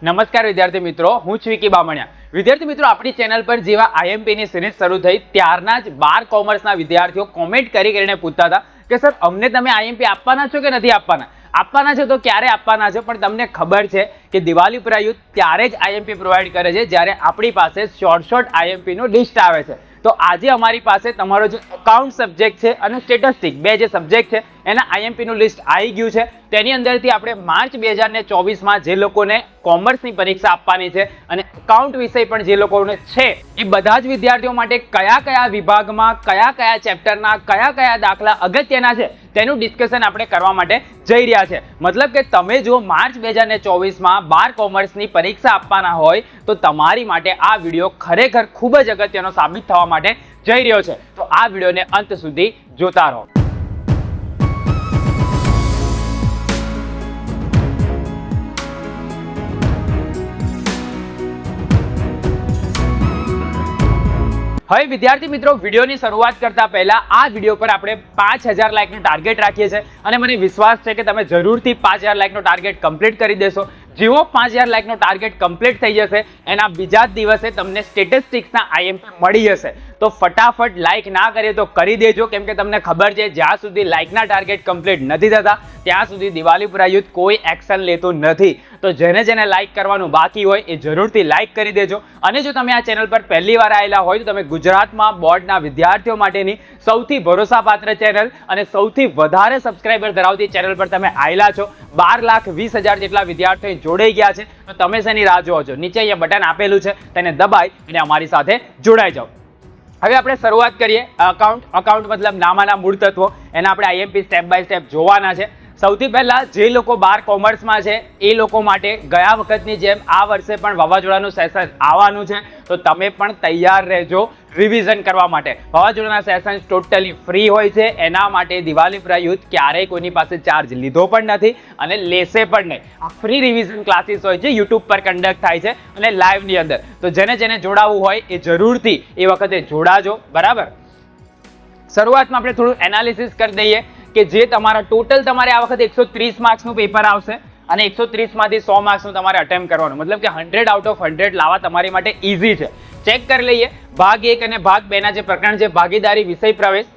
નમસ્કાર વિદ્યાર્થી મિત્રો, હું છું વિકી બામણિયા। વિદ્યાર્થી મિત્રો, આપણી ચેનલ પર જેવા આઈએમપી ની સિરીઝ શરૂ થઈ ત્યારના જ 12 કોમર્સના વિદ્યાર્થીઓ કોમેન્ટ કરીને પૂછતા હતા કે સર અમને તમે આઈએમપી આપવાના છો કે નથી આપવાના? આપવાના છે તો ક્યારે આપવાના છે? પણ તમને ખબર છે કે દિવાળી પર યુથ ત્યારે જ આઈએમપી પ્રોવાઈડ કરે છે જ્યારે આપણી પાસે શોર્ટ આઈએમપી નું લિસ્ટ આવે છે। તો આજે અમારી પાસે તમારો જે એકાઉન્ટ સબ્જેક્ટ છે અને સ્ટેટિસ્ટિક બે જે સબ્જેક્ટ છે એના આઈએમપી નું લિસ્ટ આવી ગયું છે। તેની અંદરથી આપણે માર્ચ 2024માં જે લોકોને કોમર્સની પરીક્ષા આપવાની છે અને એકાઉન્ટ વિષય પણ જે લોકોને છે એ બધા જ વિદ્યાર્થીઓ માટે કયા કયા વિભાગમાં કયા કયા ચેપ્ટરના કયા કયા દાખલા અગત્યના છે તેનું ડિસ્કશન આપણે કરવા માટે જઈ રહ્યા છે। મતલબ કે તમે જો માર્ચ 2024માં 12 કોમર્સની પરીક્ષા આપવાના હોય તો તમારી માટે આ વિડીયો ખરેખર ખૂબ જ અગત્યનો સાબિત થવા માટે જઈ રહ્યો છે। તો આ વિડીયોને અંત સુધી જોતા રહો। હવે વિદ્યાર્થી મિત્રો, વિડીયોની શરૂઆત કરતા પહેલા આ વિડીયો પર આપણે 5000 લાઇકનો ટાર્ગેટ રાખીએ છીએ અને મને વિશ્વાસ છે કે તમે જરૂરથી 5000 લાઇકનો ટાર્ગેટ કમ્પ્લીટ કરી દેશો। જેવો 5000 લાઇકનો ટાર્ગેટ કમ્પ્લીટ થઈ જશે એના બીજા જ દિવસે તમને સ્ટેટિસ્ટિક્સના આઈએમપી મળી જશે। તો ફટાફટ લાઇક ના કરીએ તો કરી દેજો, કેમ કે તમને ખબર છે જ્યાં સુધી લાઇકના ટાર્ગેટ કમ્પ્લીટ નથી થતા ત્યાં સુધી દિવાળી પર યુથ કોઈ એક્શન લેતું નથી। તો જેને લાઇક કરવાનું બાકી હોય એ જરૂરથી લાઇક કરી દેજો। અને જો તમે આ ચેનલ પર પહેલી વાર આવેલા હોય તો તમે ગુજરાતમાં બોર્ડના વિદ્યાર્થીઓ માટેની સૌથી ભરોસાપાત્ર ચેનલ અને સૌથી વધારે સબસ્ક્રાઇબર ધરાવતી ચેનલ પર તમે આવેલા છો। 12,20,000 જેટલા વિદ્યાર્થીઓ જોડાઈ ગયા છે। તો તમે શેની રાહ જોવો છો? નીચે અહીંયા બટન આપેલું છે તેને દબાઈ અને અમારી સાથે જોડાઈ જાઓ। હવે આપણે શરૂઆત કરીએ। અકાઉન્ટ મતલબ નામાના મૂળ તત્વો, એના આપણે આઈએમપી સ્ટેપ બાય સ્ટેપ જોવાના છે। સૌથી પહેલા જે લોકો 12 કોમર્સમાં છે એ લોકો માટે ગયા વખતની જેમ આ વર્ષે પણ વાવાઝોડાનું સેશન આવવાનું છે, તો તમે પણ તૈયાર રહેજો રિવિઝન કરવા માટે। વાવાઝોડાના સેશન ટોટલી ફ્રી હોય છે, એના માટે દિવાળી પર યુથ ક્યારેય કોઈની પાસે ચાર્જ લીધો પણ નથી અને લેશે પણ નહીં। આ ફ્રી રિવિઝન ક્લાસીસ હોય છે, યુટ્યુબ પર કન્ડક્ટ થાય છે અને લાઈવની અંદર। તો જેને જોડાવવું હોય એ જરૂરથી એ વખતે જોડાજો, બરાબર। શરૂઆતમાં આપણે થોડું એનાલિસિસ કરી દઈએ કે જે તમારા ટોટલ તમારે આ વખતે 130 માર્ક્સનું પેપર આવશે અને 130 માંથી 100 માર્ક્સનું તમારે અટેમ્પ્ટ કરવાનું, મતલબ કે 100 આઉટ ઓફ 100 લાવવા તમારી માટે ઈઝી છે। ચેક કરી લઈએ ભાગ 1 અને ભાગ 2 ના જે પ્રકરણ છે, ભાગીદારી વિષય પ્રવેશ,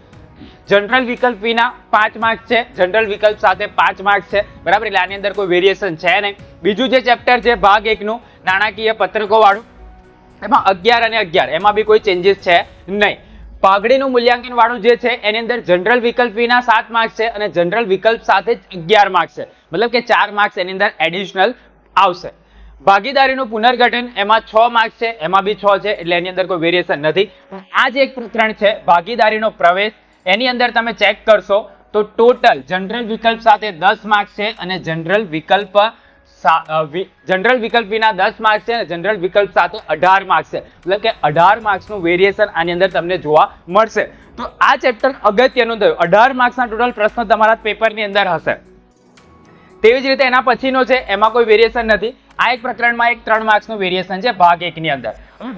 જનરલ વિકલ્પ વિના 5 માર્ક્સ છે, જનરલ વિકલ્પ સાથે 5 માર્ક્સ છે, બરાબર। એટલે આની અંદર કોઈ વેરિએશન છે નહીં। બીજું જે ચેપ્ટર છે ભાગ 1 નું નાણાકીય પત્રકો વાળું, એમાં 11 અને 11 એમાં બી કોઈ ચેન્જીસ છે નહીં। પાઘડીનું મૂલ્યાંકન વાળું જે છે એની અંદર જનરલ વિકલ્પ વિના 7 માર્ક્સ છે અને જનરલ વિકલ્પ સાથે 11 માર્ક્સ છે, મતલબ કે 4 માર્ક્સ એની અંદર એડિશનલ આવશે। ભાગીદારીનું પુનર્ગઠન એમાં 6 માર્ક્સ છે, એમાં બી 6 છે, એટલે એની અંદર કોઈ વેરિએશન નથી। આ જે એક પ્રકરણ છે ભાગીદારીનો પ્રવેશ, એની અંદર તમે ચેક કરશો તો ટોટલ જનરલ વિકલ્પ સાથે 10 માર્ક્સ છે અને જનરલ વિકલ્પ વિના 10 માર્ક્સ છે અને જનરલ વિકલ્પ સાથે 18 માર્ક્સ છે, મતલબ કે 18 માર્ક્સનું વેરિએશન આની અંદર તમને જોવા મળશે। તો આ ચેપ્ટર અગત્યનું થયું। 18 માર્ક્સના ટોટલ પ્રશ્નો તમારા પેપરની અંદર હશે। તેવી જ રીતે એના પછીનો છે એમાં કોઈ વેરિએશન નથી। આ એક પ્રકરણમાં એક 3 માર્ક્સનું વેરિએશન છે ભાગ 1 ની અંદર।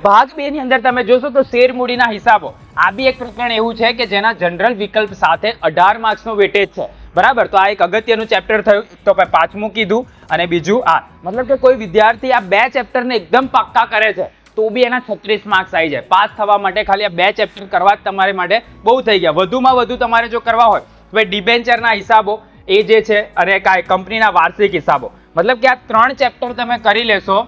ભાગ 2 ની અંદર તમે જોશો તો શેર મૂડીના હિસાબો, આ બી એક પ્રકરણ એવું છે કે જેના જનરલ વિકલ્પ સાથે 18 માર્ક્સનું વેટેજ છે, બરાબર। તો આ એક અગત્યનું ચેપ્ટર થયું। તો પાંચમું કીધું અને બીજું આ, મતલબ કે કોઈ વિદ્યાર્થી આ બે ચેપ્ટરને એકદમ પાક્કા કરે છે તો બી એના 36 માર્ક્સ આવી જાય। પાસ થવા માટે ખાલી આ બે ચેપ્ટર કરવા જ તમારે માટે બહુ થઈ ગયા। વધુમાં વધુ તમારે જો કરવા હોય તો ડિબેન્ચરના હિસાબો એ જે છે અને કંપનીના વાર્ષિક હિસાબો, મતલબ કે આ 3 ચેપ્ટર તમે કરી લેશો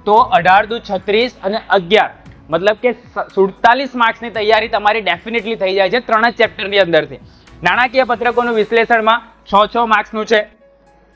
તો 18 દુ 36 અને 11, મતલબ કે 47 માર્ક્સની તૈયારી તમારી ડેફિનેટલી થઈ જાય છે 3 જ ચેપ્ટરની અંદરથી। નાણાકીય પત્રકોનું વિશ્લેષણમાં 6 માર્ક્સનું છે,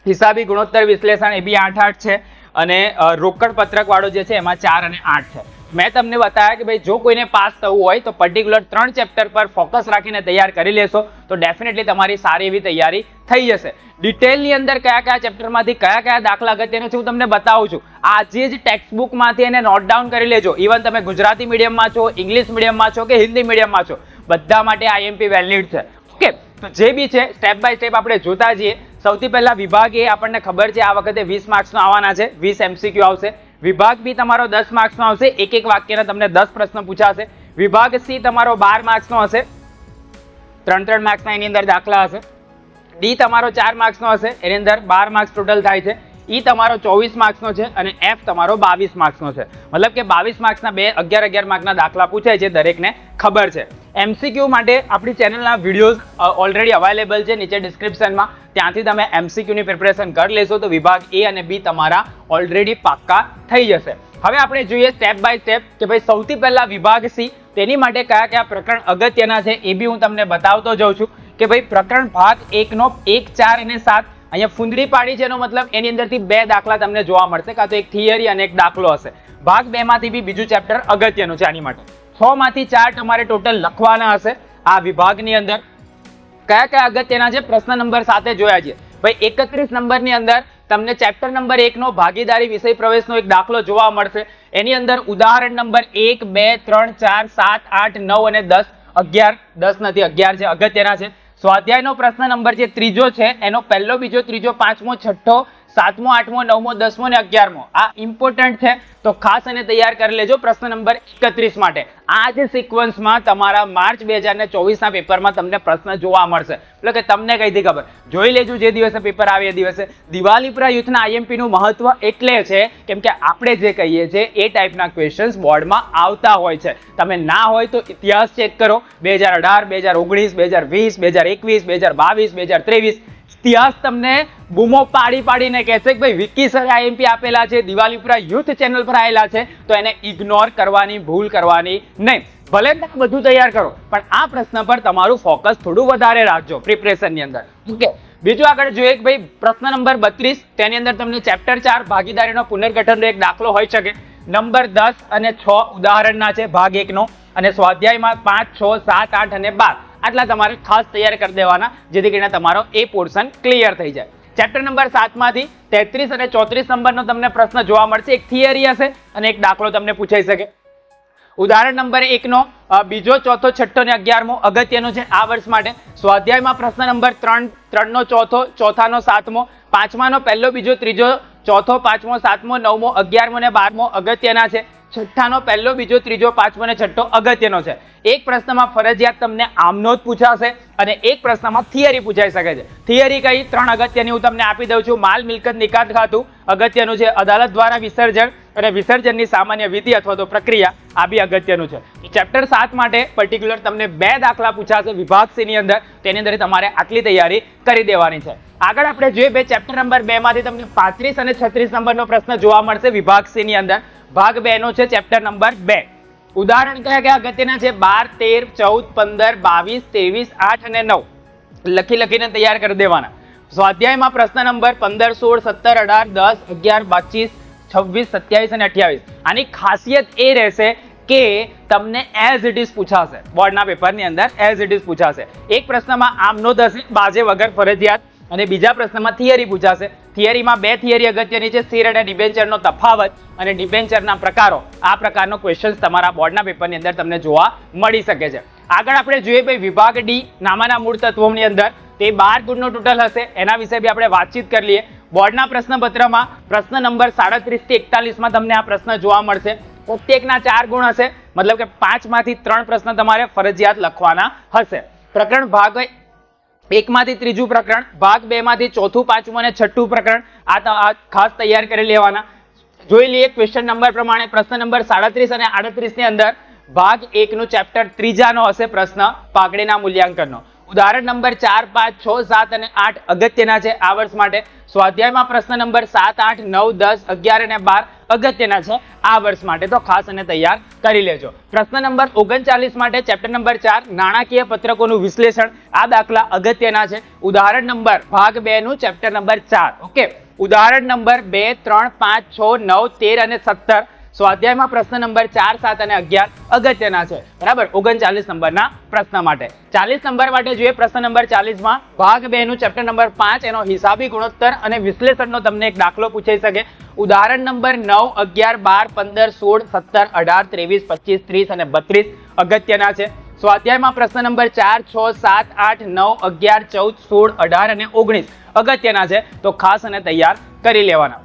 હિસાબી ગુણોત્તર વિશ્લેષણ એ બી 8 છે અને રોકડ પત્રક વાળો જે છે એમાં 4 અને 8 છે। મેં તમને બતાવ્યા કે ભાઈ જો કોઈને પાસ થવું હોય તો પર્ટિક્યુલર 3 ચેપ્ટર પર ફોકસ રાખીને તૈયાર કરી લેશો તો ડેફિનેટલી તમારી સારી એવી તૈયારી થઈ જશે। ડિટેલની અંદર કયા કયા ચેપ્ટરમાંથી કયા કયા દાખલા અગત્યના છે હું તમને બતાવું છું। આજે જ ટેક્સ્ટ બુકમાંથી એને નોટ ડાઉન કરી લેજો। ઇવન તમે ગુજરાતી મીડિયમમાં છો, ઇંગ્લિશ મીડિયમમાં છો કે હિન્દી મીડિયમમાં છો, બધા માટે આઈએમપી વેલિડ છે, ઓકે। તો જે બી છે સ્ટેપ બાય સ્ટેપ આપણે જોતા જઈએ। સૌથી પહેલા વિભાગ એ આપણને ખબર છે આ વખતે 20 માર્ક્સનો આવવાના છે, 20 એમસીક્યુ આવશે। વિભાગ બી તમારો 10 માર્ક્સનો આવશે, એક વાક્યના તમને 10 પ્રશ્ન પૂછાશે। વિભાગ સી તમારો 12 માર્ક્સનો હશે, 3 માર્ક્સના એની અંદર દાખલા હશે। ડી તમારો 4 માર્ક્સનો હશે, એની અંદર 12 માર્ક્સ ટોટલ થાય છે। ઈ તમારો 24 માર્ક્સનો છે અને એફ તમારો 22 માર્ક્સનો છે. મતલબ કે 22 માર્ક્સના 11 માર્કના દાખલા પૂછાય છે, દરેકને ખબર છે. MCQ માટે આપણી ચેનલના વિડીયોઝ ઓલરેડી અવેલેબલ છે નીચે ડિસ્ક્રિપ્શનમાં, ત્યાંથી તમે MCQ ની પ્રિપેરેશન કરી લેશો તો વિભાગ A અને B તમારા ઓલરેડી પાક્કા થઈ જશે. હવે આપણે જોઈએ સ્ટેપ બાય સ્ટેપ કે ભાઈ સૌથી પહેલા વિભાગ C, તેની માટે કયા કયા પ્રકરણ અગત્યના છે એ બી હું તમને બતાવતો જાઉં છું. કે ભાઈ પ્રકરણ ભાગ 1 નો 1, 4 અને 7 અહીંયા ફૂંદડી પાડી છે, એનો મતલબ એની અંદરથી 2 દાખલા તમને જોવા મળશે, કાં તો એક થિયરી અને એક દાખલો હશે. ભાગ 2 માંથી બી બીજું ચેપ્ટર અગત્યનું છે આની માટે. 6 માંથી 4 તમારે ટોટલ લખવાના હશે આ વિભાગની અંદર. કયા કયા અગત્યના છે પ્રશ્ન નંબર 7 જોયા છે. ભાઈ 31 નંબરની અંદર તમને ચેપ્ટર નંબર 1 નો ભાગીદારી વિષય પ્રવેશનો એક દાખલો જોવા મળશે. એની અંદર ઉદાહરણ નંબર 1, 2, 3, 4, 7, 8, 9 અને 10, 11, 10 નથી 11 છે, અગત્યના છે. સ્વાધ્યાયનો પ્રશ્ન નંબર જે ત્રીજો છે એનો પહેલો, બીજો, ત્રીજો, પાંચમો, છઠ્ઠો, 7મો, 8મો, 9મો, 10મો અને 11મો આ ઇમ્પોર્ટન્ટ છે, તો ખાસ અને તૈયાર કરી લેજો પ્રશ્ન નંબર 31 માટે. આ જ સિક્વન્સમાં તમારા માર્ચ 2024ના પેપરમાં તમને પ્રશ્ન જોવા મળશે. એટલે કે તમને કઈથી ખબર, જોઈ લેજો જે દિવસે પેપર આવે એ દિવસે. દિવાલીપુરા યુથના IMP નું મહત્વ એટલે છે કેમ કે આપણે જે કહીએ છીએ એ ટાઈપના ક્વેશ્ચન્સ બોર્ડમાં આવતા હોય છે. તમે ના હોય તો ઇતિહાસ ચેક કરો, 2018, 2019, 2020, 2021, 2022, 2023 ઇતિહાસ તમને બૂમો પાડીને કહેશે કે ભાઈ વિકી સરે IMP આપેલા છે, દિવાલીપુરા યુથ ચેનલ પર આવેલા છે, તો એને ઇગ્નોર કરવાની, ભૂલ કરવાની નહીં. ભલે તમે બધું તૈયાર કરો પણ આ પ્રશ્ન પર તમારું ફોકસ થોડું વધારે રાખજો પ્રિપરેશનની અંદર. ઓકે, બીજું આગળ જોઈએ કે ભાઈ પ્રશ્ન નંબર 32, તેની અંદર તમને ચેપ્ટર 4 ભાગીદારીનો પુનર્ગઠનનો એક દાખલો હોઈ શકે. નંબર 10 અને 6 ઉદાહરણના છે ભાગ 1 નો, અને સ્વાધ્યાયમાં 5, 6, 7, 8 અને 12 આટલા તમારે ખાસ તૈયાર કરી દેવાના, જેથી કરીને તમારો એ પોર્શન ક્લિયર થઈ જાય. ચેપ્ટર નંબર 7 માંથી 33 અને 34 નંબરનો તમને પ્રશ્ન જોવા મળશે. એક થિયરી હશે અને એક દાખલો તમને પૂછાઈ શકે. ઉદાહરણ નંબર 1 નો બીજો, ચોથો, છઠ્ઠો અને 11મો અગત્યનો છે આ વર્ષ માટે. સ્વાધ્યાયમાં પ્રશ્ન નંબર 3 નો ચોથો, ચોથાનો 7મો, 5માનો પહેલો, બીજો, ત્રીજો, ચોથો, 5મો, 7મો, 9મો, 11મો અને 12મો અગત્યના છે. છઠ્ઠાનો પહેલો, બીજો, ત્રીજો, 5મો અને 6ઠ્ઠો અગત્યનો છે. એક પ્રશ્નમાં ફરજિયાત તમને આમનો જ પૂછાશે અને એક પ્રશ્નમાં થિયરી પૂછાઈ શકે છે. થિયરી કઈ 3 અગત્યની હું તમને આપી દઉં છું. માલ મિલકત નિકાત ખાતું અગત્યનું છે, અદાલત દ્વારા વિસર્જન અને વિસર્જનની સામાન્ય વિધિ અથવા તો પ્રક્રિયા આ બી અગત્યનું છે. ચેપ્ટર 7 માટે પર્ટિક્યુલર તમને 2 દાખલા પૂછાશે વિભાગ C ની અંદર, તેની અંદર તમારે આટલી તૈયારી કરી દેવાની છે. આગળ આપણે જોઈએ ભાઈ ચેપ્ટર નંબર 2 માંથી તમને 35 અને 36 નંબરનો પ્રશ્ન જોવા મળશે વિભાગ C ની અંદર. ભાગ 2 નો છે ચેપ્ટર નંબર 2. ઉદાહરણ કયા કયા અગત્યના છે? 12, 13, 14, 15, 22, 23, 8 અને 9 લખીને તૈયાર કરી દેવાના. સ્વાધ્યાયમાં પ્રશ્ન નંબર 15, 16, 17, 18, 10, 11, 25, 26, 27 અને 28. આની ખાસિયત એ રહેશે કે તમને એઝ ઇટ ઇઝ પૂછાશે બોર્ડના પેપરની અંદર, એઝ ઇટ ઇઝ પૂછાશે. એક પ્રશ્નમાં આમનો થશે બાજે વગર ફરજિયાત, અને બીજા પ્રશ્નમાં થિયરી પૂછાશે. થિયરીમાં 2 થિયરી અગત્યની છે, શેર અને ડિબેન્ચરનો તફાવત અને ડિબેન્ચરના પ્રકારો. આ પ્રકારનો ક્વેશ્ચન્સ તમારા બોર્ડના પેપરની અંદર તમને જોવા મળી શકે છે. આગળ આપણે જોઈએ ભાઈ વિભાગ D નામાના મૂળ તત્વોની અંદર તે 12 ગુણનો ટોટલ હશે, એના વિશે બી આપણે વાતચીત કરી લઈએ. બોર્ડના પ્રશ્નપત્રમાં પ્રશ્ન નંબર 37 થી 41માં તમને આ પ્રશ્ન જોવા મળશે. પ્રત્યેકના 4 ગુણ હશે, મતલબ કે 5 માંથી 3 પ્રશ્ન તમારે ફરજિયાત લખવાના હશે. પ્રકરણ ભાગ 1 માંથી ત્રીજું પ્રકરણ, ભાગ 2 માંથી ચોથું, પાંચમું અને છઠ્ઠું પ્રકરણ આ ખાસ તૈયાર કરી લેવાના. જોઈ લઈએ ક્વેશ્ચન નંબર પ્રમાણે. પ્રશ્ન નંબર 37 અને 38 ની અંદર ભાગ 1 નું ચેપ્ટર 3 નો હશે પ્રશ્ન પાઘડીના મૂલ્યાંકનનો. ઉદાહરણ નંબર 4, 5, 6, 7 અને 8 અગત્યના છે આ વર્ષ માટે. સ્વાધ્યાયમાં પ્રશ્ન નંબર 7, 8, 9, 10, 11 અને 12 અગત્યના છે આ વર્ષ માટે, તો ખાસ અને તૈયાર કરી લેજો. પ્રશ્ન નંબર 39 માટે ચેપ્ટર નંબર 4 નાણાકીય પત્રકોનું વિશ્લેષણ, આ દાખલા અગત્યના છે. ઉદાહરણ નંબર ભાગ 2 નું ચેપ્ટર નંબર 4. ઓકે, ઉદાહરણ નંબર 2, 3, 5, 6, 9, 13 અને 17 સ્વાધ્યાયમાં પ્રશ્ન નંબર 4, 7 અને 11 અગત્યના છે, બરાબર. 39 નંબરના પ્રશ્ન માટે. 40 નંબર માટે જોઈએ પ્રશ્ન નંબર 40માં ભાગ 2 નું ચેપ્ટર નંબર 5 એનો હિસાબી ગુણોત્તર અને વિશ્લેષણનો તમને એક દાખલો પૂછાઈ શકે. ઉદાહરણ નંબર 9, 11, 12, 15, 16, 17, 18, 23, 25, 30 અને 32 અગત્યના છે. સ્વાધ્યાયમાં પ્રશ્ન નંબર 4, 6, 7, 8, 9, 11, 14, 16, 18 અને 19 અગત્યના છે, તો ખાસ અને તૈયાર કરી લેવાના.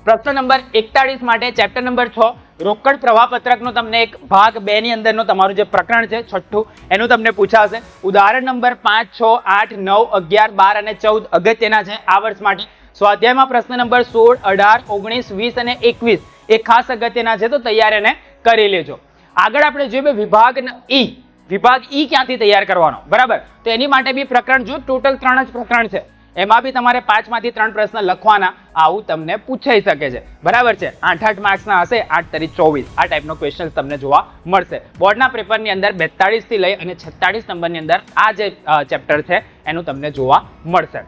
પ્રશ્ન નંબર 41 માટે ચેપ્ટર નંબર 6 રોકડ પ્રવાહ પત્રકનો તમને એક ભાગ 2 ની અંદરનો તમારું જે પ્રકરણ છે છઠ્ઠું, એનું તમને પૂછાશે. ઉદાહરણ નંબર 5, 6, 8, 9, 11, 12 અને 14 અગત્યના છે આ વર્ષ માટે. સ્વાધ્યાયમાં પ્રશ્ન નંબર 16, 18, 19, 20 અને 21 એ ખાસ અગત્યના છે, તો તૈયાર એને કરી લેજો. આગળ આપણે જોઈએ વિભાગ ઈ. વિભાગ ઈ ક્યાંથી તૈયાર કરવાનો, બરાબર? તો એની માટે બી પ્રકરણ જો ટોટલ 3 જ પ્રકરણ છે, એમાં બી તમારે 5 માંથી 3 પ્રશ્ન લખવાના. આવું તમને પૂછાઈ શકે છે, બરાબર છે? 8 માર્ક્સના હશે, 8 તરી 24 આ ટાઈપનો ક્વેશ્ચન તમને જોવા મળશે. બોર્ડના પેપરની અંદર 42 થી લઈ અને 46 નંબરની અંદર આ જે ચેપ્ટર છે એનું તમને જોવા મળશે.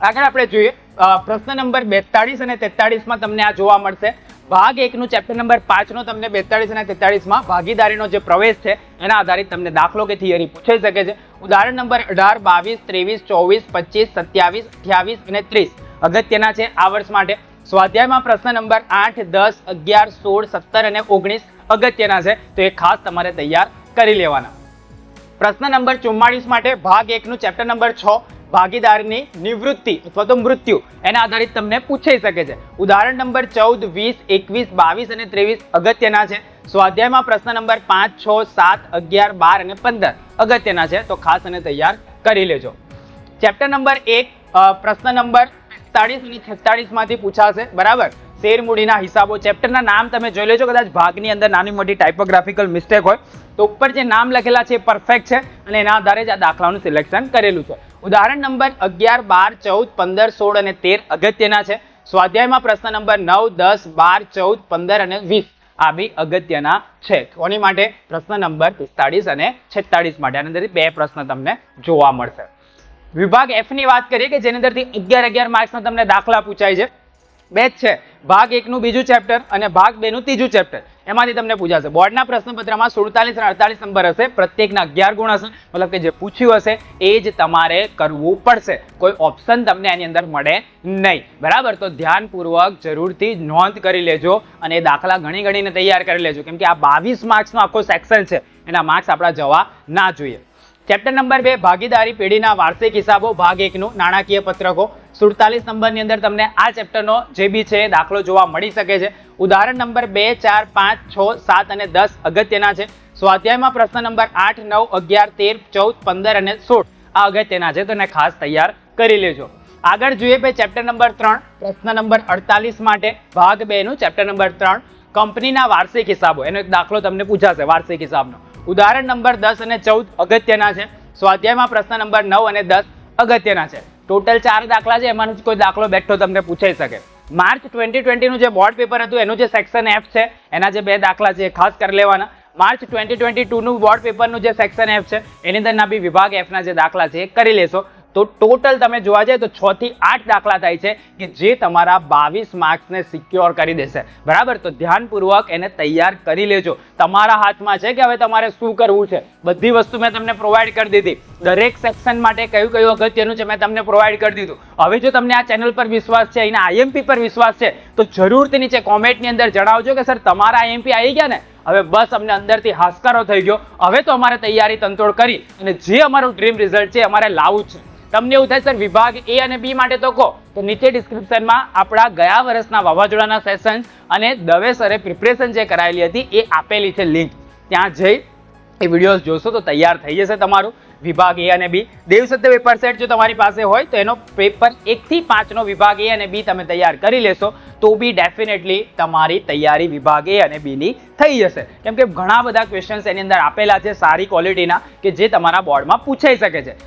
આગળ આપણે જોઈએ પ્રશ્ન નંબર 42 અને 43 માં તમને આ જોવા મળશે. ભાગ 1 નું ચેપ્ટર નંબર 5 નો તમને 42 અને 43 માં ભાગીદારીનો જે પ્રવેશ છે એના આધારિત તમને દાખલો કે થિયરી પૂછાઈ શકે છે. ઉદાહરણ નંબર 18, 22, 23, 24, 25, 27, 28 અને 30 અગત્યના છે આ વર્ષ માટે. સ્વાધ્યાયમાં પ્રશ્ન નંબર 8, 10, 11, 16, 17 અને 19 અગત્યના છે, તો એ ખાસ તમારે તૈયાર કરી લેવાના. પ્રશ્ન નંબર 44 માટે ભાગ 1 નું ચેપ્ટર નંબર 6 ભાગીદારની નિવૃત્તિ અથવા તો મૃત્યુ એના આધારિત તમને પૂછાઈ શકે છે. ઉદાહરણ નંબર 14, 20, 21, 22 અને 23 અગત્યના છે. સ્વાધ્યાયમાં પ્રશ્ન નંબર 5, 6, 7, 11, 12 અને 15 અગત્યના છે, તો ખાસ અને તૈયાર કરી લેજો. ચેપ્ટર નંબર 1 પ્રશ્ન નંબર 45 અને 46 માંથી પૂછાશે, બરાબર? શેરમૂડીના હિસાબો. ચેપ્ટરના નામ તમે જોઈ લેજો, કદાચ ભાગની અંદર નાની મોટી ટાઇપોગ્રાફિકલ મિસ્ટેક હોય તો ઉપર જે નામ લખેલા છે એ પરફેક્ટ છે અને એના આધારે જ આ દાખલાનું સિલેક્શન કરેલું છે. ઉદાહરણ નંબર 11, 12, 14, 15, 16 અને 13 અગત્યના છે. સ્વાધ્યાયમાં પ્રશ્ન નંબર 9, 10, 12, 14, 15 અને 20 આ બી અગત્યના છે. કોની માટે? પ્રશ્ન નંબર 45 અને 46 માટે. આની અંદરથી 2 પ્રશ્ન તમને જોવા મળશે. વિભાગ F ની વાત કરીએ કે જેની અંદરથી 11 માર્ક્સના તમને દાખલા પૂછાય છે. 2 જ છે, ભાગ 1 નું બીજું ચેપ્ટર અને ભાગ 2 નું ત્રીજું ચેપ્ટર. એમાંથી તમને પૂછાશે. બોર્ડના પ્રશ્નપત્રમાં 47 અને 48 નંબર હશે, પ્રત્યેકના 11 ગુણ હશે, મતલબ કે જે પૂછ્યું હશે એ જ તમારે કરવું પડશે. કોઈ ઓપ્શન તમને એની અંદર મળે નહીં, બરાબર? તો ધ્યાનપૂર્વક જરૂરથી નોંધ કરી લેજો અને એ દાખલા ગણીને તૈયાર કરી લેજો, કેમ કે આ 22 માર્ક્સનો આખો સેક્શન છે, એના માર્ક્સ આપણા જવા ના જોઈએ. ચેપ્ટર નંબર 2 ભાગીદારી પેઢીના વાર્ષિક હિસાબો, ભાગ 1 નું નાણાકીય પત્રકો. 47 નંબરની અંદર તમને આ ચેપ્ટરનો જે બી છે દાખલો જોવા મળી શકે છે. ઉદાહરણ નંબર 2, 4, 5, 6, 7 અને 10 અગત્યના છે. સ્વાધ્યાયમાં પ્રશ્ન નંબર 8, 9, 11, 13, 14, 15 અને 16 આ અગત્યના છે, તો એને ખાસ તૈયાર કરી લેજો. આગળ જોઈએ ભાઈ ચેપ્ટર નંબર 3 પ્રશ્ન નંબર 48 માટે ભાગ 2 નું ચેપ્ટર નંબર 3 કંપનીના વાર્ષિક હિસાબો. એનો એક દાખલો તમને પૂછાશે વાર્ષિક હિસાબનો. ઉદાહરણ નંબર 10 અને 14 અગત્યના છે. સ્વાધ્યાયમાં પ્રશ્ન નંબર 9 અને 10 અગત્યના છે. ટોટલ 4 દાખલા છે, એમાંનો કોઈ દાખલો બેઠો તમને પૂછાઈ શકે. માર્ચ 2020 નું જે બોર્ડ પેપર હતું એનું જે સેક્શન F છે એના જે 2 દાખલા છે એ ખાસ કરી લેવાના. માર્ચ 2022 નું બોર્ડ પેપરનું જે સેક્શન F છે એની અંદરના બી વિભાગ F ના જે દાખલા છે એ કરી લેશો. તો ટોટલ તમે જોવા જાય તો 6 થી 8 દાખલા થાય છે કે જે તમારા 22 માર્ક્સને સિક્યોર કરી દેશે, બરાબર? તો ધ્યાનપૂર્વક એને તૈયાર કરી લેજો. તમારા હાથમાં છે કે હવે તમારે શું કરવું છે. બધી વસ્તુ મેં તમને પ્રોવાઈડ કરી દીધી. દરેક સેક્શન માટે કયું અગત્યનું છે મેં તમને પ્રોવાઈડ કરી દીધું. હવે જો તમને આ ચેનલ પર વિશ્વાસ છે, એના IMP પર વિશ્વાસ છે, તો જરૂરથી નીચે કોમેન્ટની અંદર જણાવજો કે સર તમારા IMP આવી ગયા ને, હવે બસ અમને અંદરથી હાશકારો થઈ ગયો, હવે તો અમારે તૈયારી તંતોડ કરી અને જે અમારું ડ્રીમ રિઝલ્ટ છે અમારે લાવવું છે. તમને એવું થાય સર વિભાગ A અને B માટે તો કહો, તો નીચે ડિસ્ક્રિપ્શનમાં આપણા ગયા વર્ષના વાવાઝોડાના સેશન્સ અને દવે સરે પ્રિપરેશન જે કરાયેલી હતી એ આપેલી છે લિંક. ત્યાં જઈ એ વિડીયોઝ જોશો તો તૈયાર થઈ જશે તમારું વિભાગ A અને B. દેવસત્ય પેપર સેટ જો તમારી પાસે હોય તો એનો પેપર 1 થી 5 નો વિભાગ A અને B તમે તૈયાર કરી લેશો તો બી ડેફિનેટલી તમારી તૈયારી વિભાગ A અને B ની થઈ જશે, કેમ કે ઘણા બધા ક્વેશ્ચન્સ એની અંદર આપેલા છે સારી ક્વોલિટીના કે જે તમારા બોર્ડમાં પૂછાઈ શકે છે.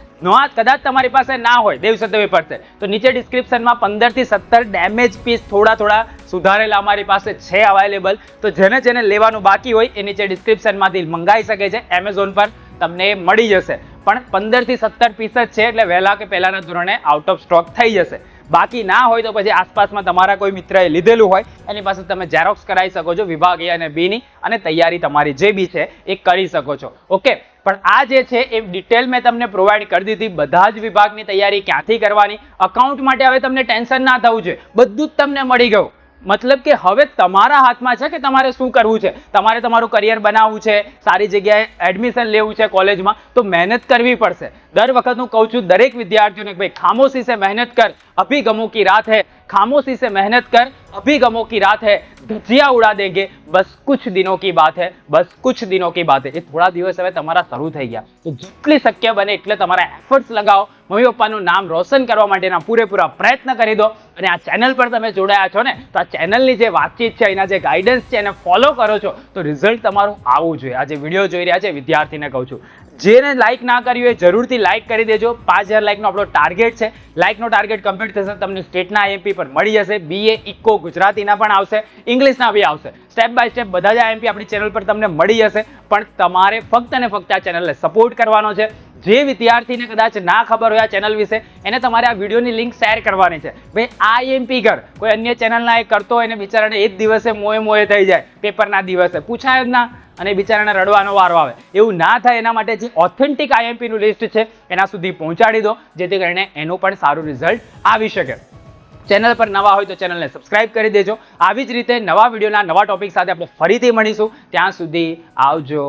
કદાચ તમારી પાસે ના હોય દેવસત્ય પેપર છે તો નીચે ડિસ્ક્રિપ્શનમાં 15 થી 17 ડેમેજ પીસ થોડા સુધારેલા અમારી પાસે છે અવેલેબલ. તો જેને લેવાનું બાકી હોય એ નીચે ડિસ્ક્રિપ્શનમાંથી મંગાવી શકે છે. એમેઝોન પર તમને મળી જશે, પણ 15 થી 17 પીસ જ છે એટલે વહેલા કે પહેલાના ધોરણે આઉટ ઓફ સ્ટોક થઈ જશે. બાકી ના હોય તો પછી આસપાસમાં તમારા કોઈ મિત્રએ લીધેલું હોય એની પાસે તમે ઝેરોક્સ કરાવી શકો છો વિભાગ A અને B ની, અને તૈયારી તમારી જે બી છે એ કરી શકો છો. ઓકે, પણ આ જે છે એ ડિટેલ મેં તમને પ્રોવાઈડ કરી દીધી. બધા જ વિભાગની તૈયારી ક્યાંથી કરવાની, અકાઉન્ટ માટે હવે તમને ટેન્શન ના થવું જોઈએ, બધું જ તમને મળી ગયું. મતલબ કે હવે તમારા હાથમાં છે કે તમારે શું કરવું છે. તમારે તમારું કરિયર બનાવવું છે, સારી જગ્યાએ એડમિશન લેવું છે કોલેજમાં, તો મહેનત કરવી પડશે. દર વખત હું કહું છું દરેક વિદ્યાર્થીઓને ભાઈ ખામોશી સે મહેનત કર, अभिगमों की रात है, खामोशी से मेहनत कर, अभिगमों की रात है, धज्जियां उड़ा देंगे, बस कुछ दिनों की बात है, बस कुछ दिनों की बात है. એ થોડા દિવસ હવે તમારા શરૂ થઈ ગયા, તો જેટલી શક્ય બને એટલે તમારા એફર્ટ્સ લગાવો, મમ્મી પપ્પાનું નામ રોશન કરવા માટેના પૂરેપૂરા પ્રયત્ન કરી દો. અને આ ચેનલ પર તમે જોડાયા છો ને, તો આ ચેનલની જે વાતચીત છે, એના જે ગાઈડન્સ છે, એને ફોલો કરો છો તો રિઝલ્ટ તમારું આવવું જોઈએ. આ જે વિડીયો જોઈ રહ્યા છે વિદ્યાર્થીને કહું છું, જેને લાઇક ના કર્યું એ જરૂરથી લાઇક કરી દેજો. 5000 લાઇકનો આપણો ટાર્ગેટ છે. લાઇકનો ટાર્ગેટ કમ્પ્લીટ થશે, તમને સ્ટેટના આઈએમપી પર મળી જશે. BA ઇકો ગુજરાતીના પણ આવશે, ઇંગ્લિશના બી આવશે. સ્ટેપ બાય સ્ટેપ બધા જ આઈએમપી આપણી ચેનલ પર તમને મળી જશે. પણ તમારે ફક્ત અને ફક્ત આ ચેનલને સપોર્ટ કરવાનો છે. જે વિદ્યાર્થીને કદાચ ના ખબર હોય આ ચેનલ વિશે, એને તમારે આ વિડીયોની લિંક શેર કરવાની છે. ભાઈ આ આઈએમપી કર, કોઈ અન્ય ચેનલના એ કરતો હોય ને બિચારાને એ જ દિવસે મોએ થઈ જાય, પેપરના દિવસે પૂછાય જ ના, અને બિચારાને રડવાનો વારો આવે. એવું ના થાય એના માટે જે ઓથેન્ટિક આઈએમપીનું લિસ્ટ છે એના સુધી પહોંચાડી દો, જેથી કરીને એનું પણ સારું રિઝલ્ટ આવી શકે. ચેનલ પર નવા હોય તો ચેનલને સબસ્ક્રાઇબ કરી દેજો. આવી જ રીતે નવા વિડીયોના નવા ટોપિક સાથે આપણે ફરીથી મળીશું. ત્યાં સુધી આવજો.